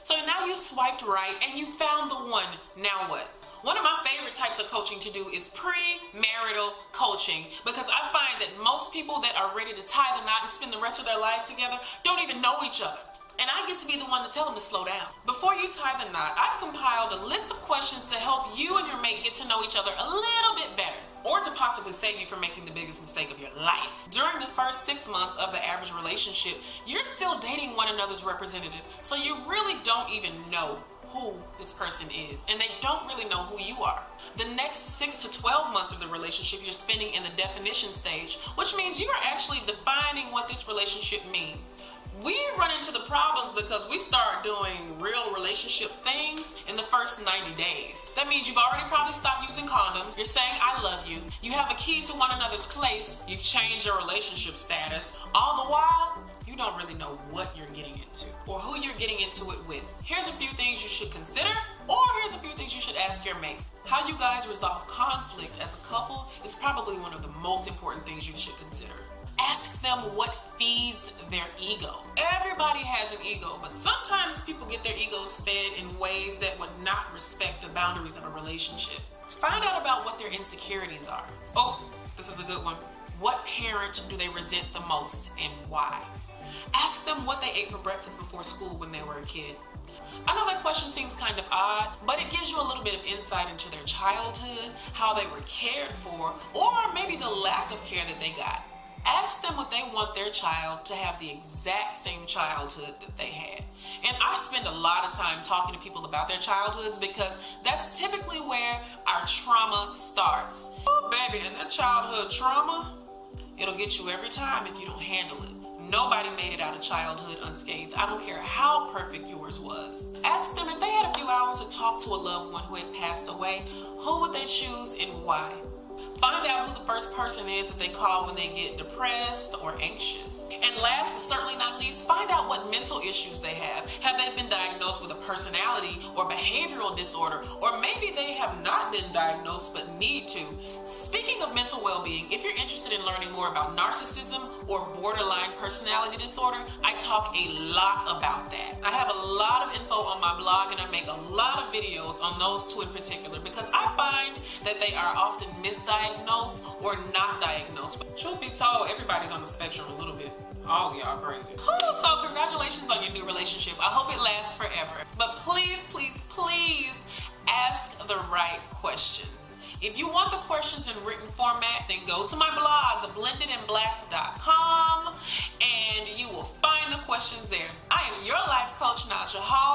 So now you've swiped right and you found the one. Now what? One of my favorite types of coaching to do is premarital coaching, because I find that most people that are ready to tie the knot and spend the rest of their lives together don't even know each other. And I get to be the one to tell them to slow down. Before you tie the knot, I've compiled a list of questions to help you and your mate get to know each other a little bit better, or to possibly save you from making the biggest mistake of your life. During the first 6 months of the average relationship, you're still dating one another's representative, so you really don't even know who this person is, and they don't really know who you are. The next 6 to 12 months of the relationship you're spending in the definition stage, which means you're actually defining what this relationship means. We run into the problems because we start doing real relationship things in the first 90 days. That means you've already probably stopped using condoms, you're saying I love you, you have a key to one another's place, you've changed your relationship status, all the while you don't really know what you're getting into or who you're getting into it with. Here's a few things you should consider, or here's a few things you should ask your mate. How you guys resolve conflict as a couple is probably one of the most important things you should consider. Ask them what feeds their ego. Everybody has an ego, but sometimes people get their egos fed in ways that would not respect the boundaries of a relationship. Find out about what their insecurities are. Oh, this is a good one. What parent do they resent the most and why? Ask them what they ate for breakfast before school when they were a kid. I know that question seems kind of odd, but it gives you a little bit of insight into their childhood, how they were cared for, or maybe the lack of care that they got. Ask them what they want their child to have the exact same childhood that they had. And I spend a lot of time talking to people about their childhoods because that's typically where our trauma starts. Oh, baby, and that childhood trauma, it'll get you every time if you don't handle it. Nobody made it out of childhood unscathed. I don't care how perfect yours was. Ask them if they had a few hours to talk to a loved one who had passed away, who would they choose and why? Find out who the first person is that they call when they get depressed or anxious. And last but certainly not least, find out what mental issues they have. Have they been diagnosed with a personality or behavioral disorder? Or maybe they have not been diagnosed but need to. Speaking of mental well-being, if you're interested in learning more about narcissism or borderline personality disorder, I talk a lot about that. I have a lot of info on my blog, and I make a lot of videos on those two in particular because I find that they are often misdiagnosed or not diagnosed. But truth be told, everybody's on the spectrum a little bit. All y'all crazy. So congratulations on your new relationship. I hope it lasts forever. But please, please, please ask the right questions. If you want the questions in written format, then go to my blog, theblendedinblack.com, and you will find the questions there. I am your life coach, NAJA Hall.